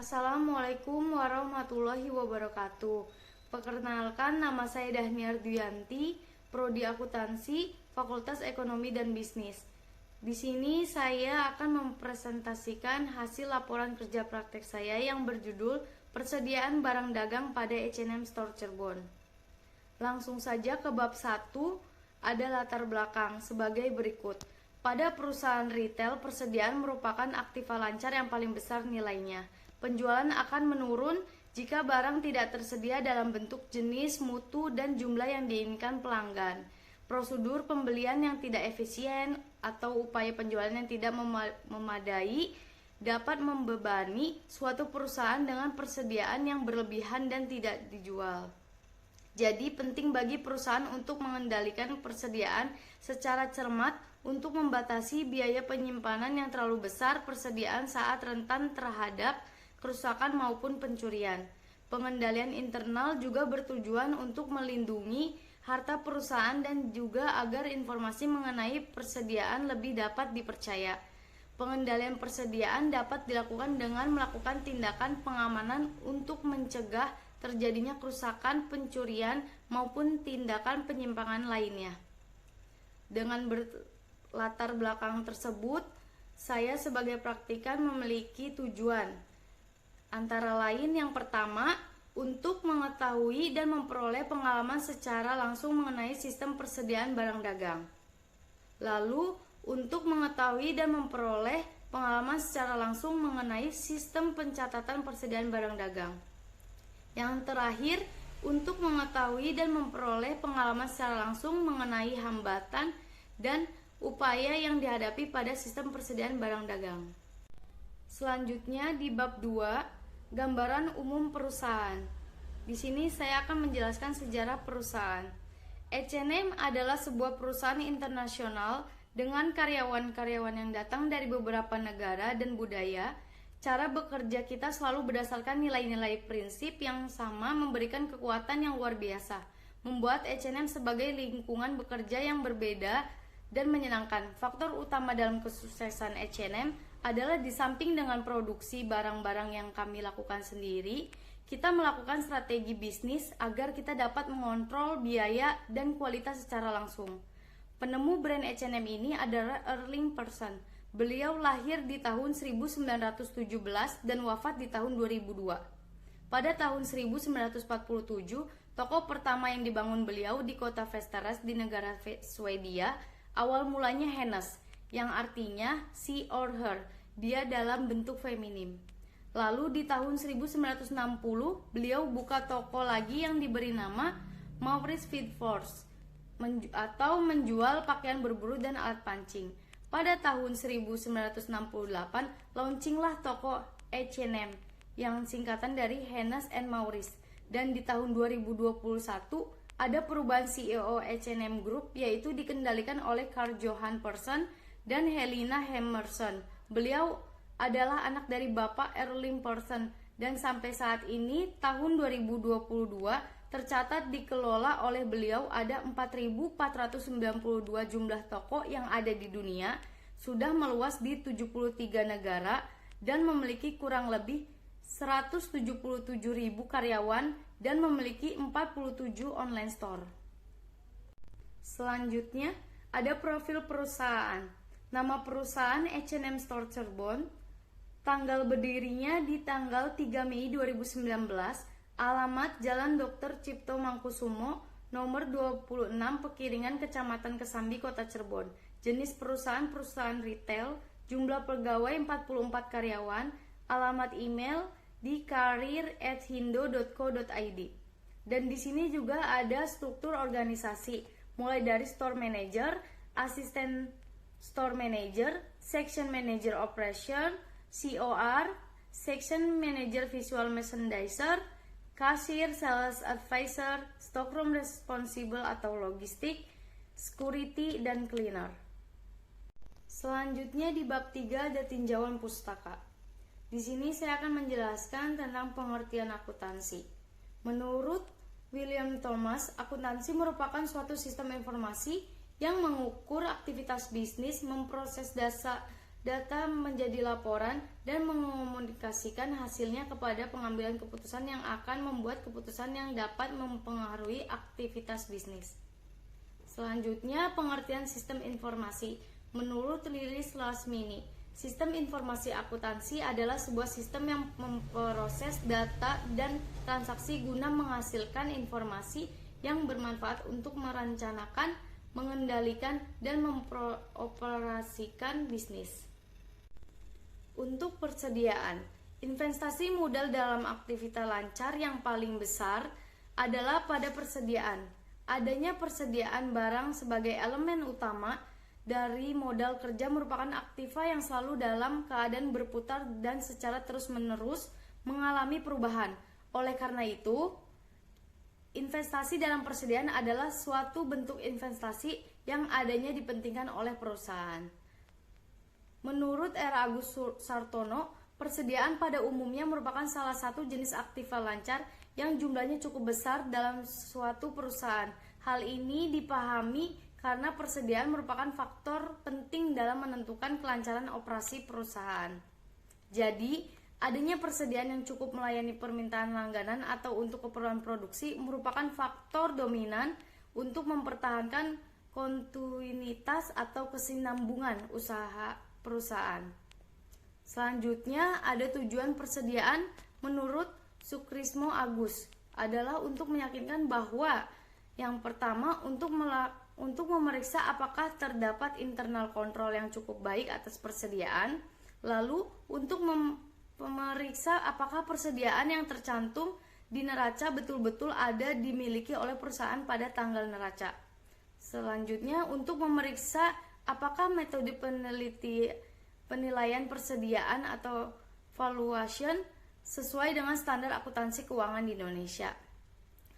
Assalamualaikum warahmatullahi wabarakatuh. Perkenalkan, nama saya Dahniar Duyanti, Prodi Akuntansi, Fakultas Ekonomi dan Bisnis. Di sini saya akan mempresentasikan hasil laporan kerja praktek saya yang berjudul Persediaan Barang Dagang pada H&M Store Cirebon. Langsung saja ke bab 1, ada latar belakang sebagai berikut. Pada perusahaan retail, persediaan merupakan aktiva lancar yang paling besar nilainya. Penjualan akan menurun jika barang tidak tersedia dalam bentuk jenis, mutu, dan jumlah yang diinginkan pelanggan. Prosedur pembelian yang tidak efisien atau upaya penjualan yang tidak memadai dapat membebani suatu perusahaan dengan persediaan yang berlebihan dan tidak dijual. Jadi penting bagi perusahaan untuk mengendalikan persediaan secara cermat untuk membatasi biaya penyimpanan yang terlalu besar persediaan saat rentan terhadap kerusakan maupun pencurian. Pengendalian internal juga bertujuan untuk melindungi harta perusahaan dan juga agar informasi mengenai persediaan lebih dapat dipercaya. Pengendalian persediaan dapat dilakukan dengan melakukan tindakan pengamanan untuk mencegah terjadinya kerusakan, pencurian, maupun tindakan penyimpangan lainnya. Dengan berlatar belakang tersebut, saya sebagai praktikan memiliki tujuan. Antara lain yang pertama, untuk mengetahui dan memperoleh pengalaman secara langsung mengenai sistem persediaan barang dagang. Lalu, untuk mengetahui dan memperoleh pengalaman secara langsung mengenai sistem pencatatan persediaan barang dagang. Yang terakhir, untuk mengetahui dan memperoleh pengalaman secara langsung mengenai hambatan dan upaya yang dihadapi pada sistem persediaan barang dagang. Selanjutnya di bab 2, gambaran umum perusahaan. Di sini saya akan menjelaskan sejarah perusahaan. H&M adalah sebuah perusahaan internasional dengan karyawan-karyawan yang datang dari beberapa negara dan budaya. Cara bekerja kita selalu berdasarkan nilai-nilai prinsip yang sama, memberikan kekuatan yang luar biasa, membuat H&M sebagai lingkungan bekerja yang berbeda dan menyenangkan. Faktor utama dalam kesuksesan H&M adalah di samping dengan produksi barang-barang yang kami lakukan sendiri, kita melakukan strategi bisnis agar kita dapat mengontrol biaya dan kualitas secara langsung. Penemu brand H&M ini adalah Erling Persson. Beliau lahir di tahun 1917 dan wafat di tahun 2002. Pada tahun 1947, toko pertama yang dibangun beliau di kota Västerås di negara Swedia, awal mulanya Hennes, yang artinya she or her, dia dalam bentuk feminim. Lalu di tahun 1960, beliau buka toko lagi yang diberi nama Maurits Feedforce, atau menjual pakaian berburu dan alat pancing. Pada tahun 1968, launchinglah toko H&M yang singkatan dari Hennes and Mauritz. Dan di tahun 2021, ada perubahan CEO H&M Group, yaitu dikendalikan oleh Karl-Johan Persson dan Helena Hermansson. Beliau adalah anak dari Bapak Erling Persson dan sampai saat ini tahun 2022 tercatat dikelola oleh beliau ada 4.492 jumlah toko yang ada di dunia, sudah meluas di 73 negara dan memiliki kurang lebih 177.000 karyawan dan memiliki 47 online store. Selanjutnya ada profil perusahaan. Nama perusahaan H&M Store Cirebon, tanggal berdirinya di tanggal 3 Mei 2019, alamat Jalan Dr. Cipto Mangkusumo, nomor 26, Pekiringan, Kecamatan Kesambi, Kota Cirebon. Jenis perusahaan retail, jumlah pegawai 44 karyawan, alamat email di karir@hindo.co.id. Dan di sini juga ada struktur organisasi, mulai dari store manager, asisten store manager, section manager operation, COR, section manager visual merchandiser, kasir, sales advisor, stockroom responsible atau logistik, security, dan cleaner. Selanjutnya di bab 3 ada tinjauan pustaka. Di sini saya akan menjelaskan tentang pengertian akuntansi. Menurut William Thomas, akuntansi merupakan suatu sistem informasi yang mengukur aktivitas bisnis, memproses data menjadi laporan, dan mengomunikasikan hasilnya kepada pengambilan keputusan yang akan membuat keputusan yang dapat mempengaruhi aktivitas bisnis. Selanjutnya, pengertian sistem informasi. Menurut Lilis Lasmini, sistem informasi akuntansi adalah sebuah sistem yang memproses data dan transaksi guna menghasilkan informasi yang bermanfaat untuk merencanakan, mengendalikan, dan memperoperasikan bisnis. Untuk persediaan, investasi modal dalam aktivitas lancar yang paling besar adalah pada persediaan. Adanya persediaan barang sebagai elemen utama dari modal kerja merupakan aktiva yang selalu dalam keadaan berputar dan secara terus-menerus mengalami perubahan. Oleh karena itu, investasi dalam persediaan adalah suatu bentuk investasi yang adanya dipentingkan oleh perusahaan. Menurut R. Agus Sartono, persediaan pada umumnya merupakan salah satu jenis aktiva lancar yang jumlahnya cukup besar dalam suatu perusahaan. Hal ini dipahami karena persediaan merupakan faktor penting dalam menentukan kelancaran operasi perusahaan. Jadi, adanya persediaan yang cukup melayani permintaan langganan atau untuk keperluan produksi merupakan faktor dominan untuk mempertahankan kontinuitas atau kesinambungan usaha perusahaan. Selanjutnya, ada tujuan persediaan menurut Sukrismo Agus adalah untuk meyakinkan bahwa yang pertama untuk memeriksa apakah terdapat internal kontrol yang cukup baik atas persediaan, lalu untuk memeriksa apakah persediaan yang tercantum di neraca betul-betul ada dimiliki oleh perusahaan pada tanggal neraca. Selanjutnya, untuk memeriksa apakah metode penilaian persediaan atau valuation sesuai dengan standar akuntansi keuangan di Indonesia.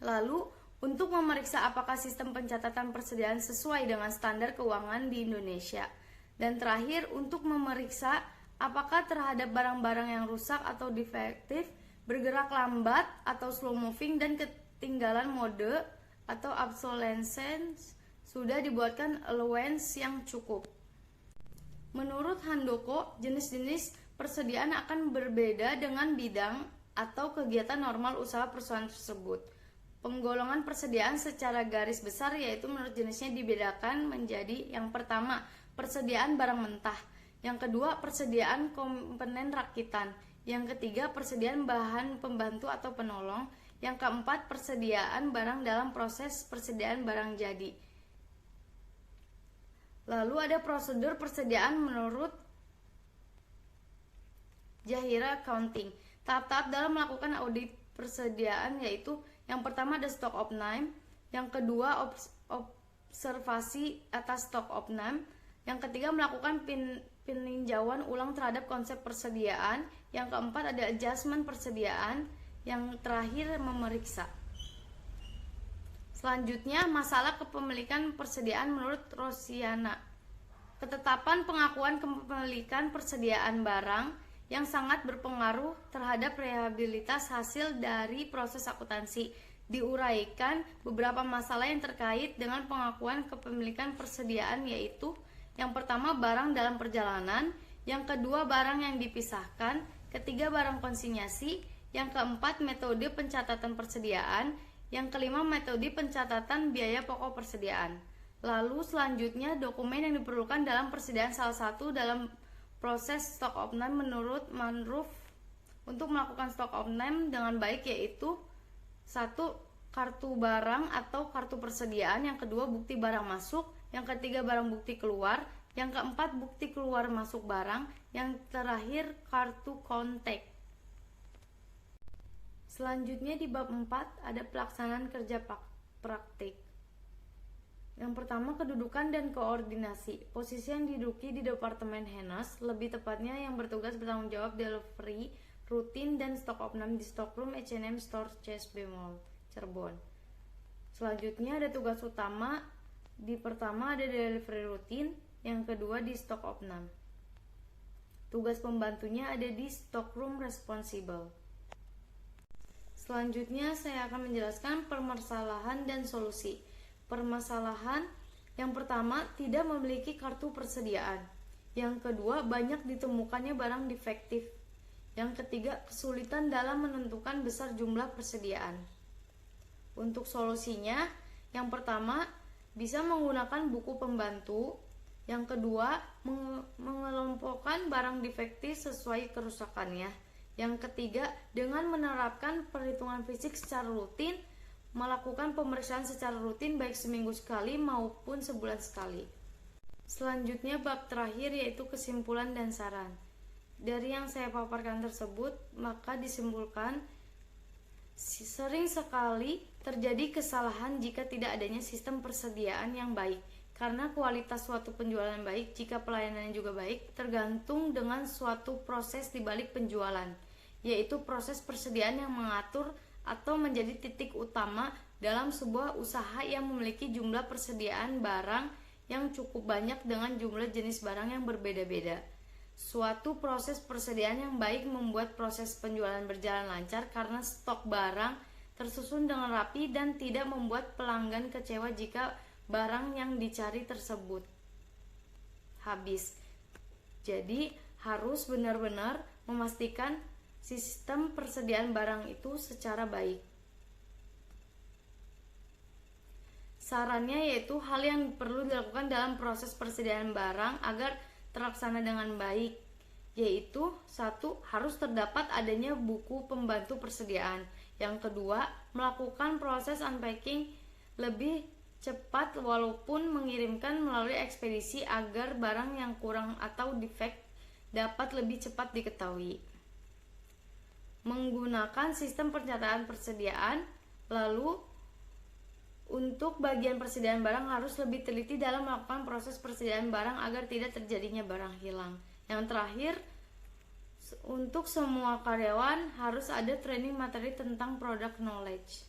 Lalu, untuk memeriksa apakah sistem pencatatan persediaan sesuai dengan standar keuangan di Indonesia. Dan terakhir, untuk memeriksa apakah terhadap barang-barang yang rusak atau defektif, bergerak lambat atau slow moving, dan ketinggalan mode atau obsolescence sudah dibuatkan allowance yang cukup. Menurut Handoko, jenis-jenis persediaan akan berbeda dengan bidang atau kegiatan normal usaha perusahaan tersebut. Penggolongan persediaan secara garis besar yaitu menurut jenisnya dibedakan menjadi: yang pertama, persediaan barang mentah; yang kedua, persediaan komponen rakitan; yang ketiga, persediaan bahan pembantu atau penolong; yang keempat, persediaan barang dalam proses persediaan barang jadi. Lalu ada prosedur persediaan menurut Jahira Accounting. Tahap-tahap dalam melakukan audit persediaan yaitu: yang pertama ada stock of name, yang kedua observasi atas stock of name, yang ketiga melakukan peninjauan ulang terhadap konsep persediaan, yang keempat ada adjustment persediaan, yang terakhir memeriksa. Selanjutnya, masalah kepemilikan persediaan menurut Rosiana. Ketetapan pengakuan kepemilikan persediaan barang yang sangat berpengaruh terhadap rehabilitas hasil dari proses akuntansi. Diuraikan beberapa masalah yang terkait dengan pengakuan kepemilikan persediaan yaitu: yang pertama, barang dalam perjalanan; yang kedua, barang yang dipisahkan; ketiga, barang konsinyasi; yang keempat, metode pencatatan persediaan; yang kelima, metode pencatatan biaya pokok persediaan. Lalu selanjutnya, dokumen yang diperlukan dalam persediaan. Salah satu dalam proses stock of name menurut Manruf untuk melakukan stock of name dengan baik yaitu: 1. Kartu barang atau kartu persediaan; yang kedua, bukti barang masuk; yang ketiga, barang bukti keluar; yang keempat, bukti keluar masuk barang; yang terakhir, kartu kontak. Selanjutnya di bab 4 ada pelaksanaan kerja praktik. Yang pertama, kedudukan dan koordinasi. Posisi yang diduduki di Departemen Henes, lebih tepatnya yang bertugas bertanggung jawab delivery rutin dan stock of name di stockroom H&M Store CSB Mall, Cirebon. Selanjutnya ada tugas utama. Di pertama ada delivery rutin, yang kedua di stock of name. Tugas pembantunya ada di stockroom responsible. Selanjutnya saya akan menjelaskan permasalahan dan solusi. Permasalahan yang pertama, tidak memiliki kartu persediaan. Yang kedua, banyak ditemukannya barang defektif. Yang ketiga, kesulitan dalam menentukan besar jumlah persediaan. Untuk solusinya, yang pertama, bisa menggunakan buku pembantu. Yang kedua, mengelompokkan barang defektif sesuai kerusakannya. Yang ketiga, dengan menerapkan perhitungan fisik secara rutin, melakukan pemeriksaan secara rutin baik seminggu sekali maupun sebulan sekali. Selanjutnya, bab terakhir yaitu kesimpulan dan saran. Dari yang saya paparkan tersebut, maka disimpulkan sering sekali terjadi kesalahan jika tidak adanya sistem persediaan yang baik. Karena kualitas suatu penjualan baik jika pelayanannya juga baik tergantung dengan suatu proses di balik penjualan, yaitu proses persediaan yang mengatur atau menjadi titik utama dalam sebuah usaha yang memiliki jumlah persediaan barang yang cukup banyak dengan jumlah jenis barang yang berbeda-beda. Suatu proses persediaan yang baik membuat proses penjualan berjalan lancar karena stok barang tersusun dengan rapi dan tidak membuat pelanggan kecewa jika barang yang dicari tersebut habis. Jadi harus benar-benar memastikan sistem persediaan barang itu secara baik. Sarannya yaitu hal yang perlu dilakukan dalam proses persediaan barang agar terlaksana dengan baik, yaitu 1. Harus terdapat adanya buku pembantu persediaan. Yang kedua, melakukan proses unpacking lebih cepat walaupun mengirimkan melalui ekspedisi agar barang yang kurang atau defect dapat lebih cepat diketahui. Menggunakan sistem pencataan persediaan. Lalu untuk bagian persediaan barang harus lebih teliti dalam melakukan proses persediaan barang agar tidak terjadinya barang hilang. Yang terakhir, untuk semua karyawan harus ada training materi tentang product knowledge.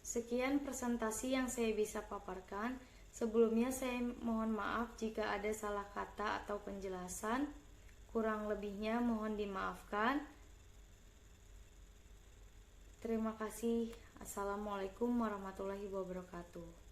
Sekian presentasi yang saya bisa paparkan. Sebelumnya saya mohon maaf jika ada salah kata atau penjelasan. Kurang lebihnya mohon dimaafkan. Terima kasih. Assalamualaikum warahmatullahi wabarakatuh.